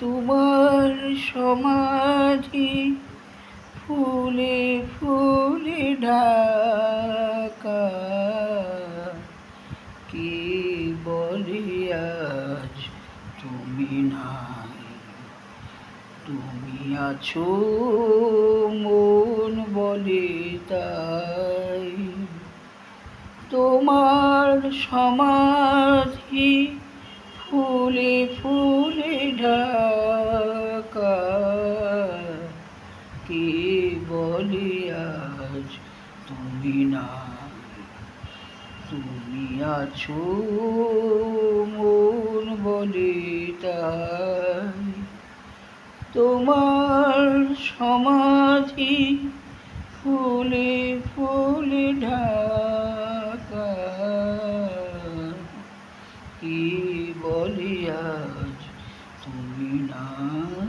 তোমার সমাধি ফুলে ফুলে ঢাকা, কে বলে আজ তুমি নাই। তুমি আছো মন বলে তাই। তোমার সমাধি ফুলে ফুলে ঢাকা, কে বলে আজ তুমি নাই। তুমি আছো মন বলে তাই। তোমার সমাধি ফুলে ফুলে ঢাকা, কে বলে আজ তুমি নাই।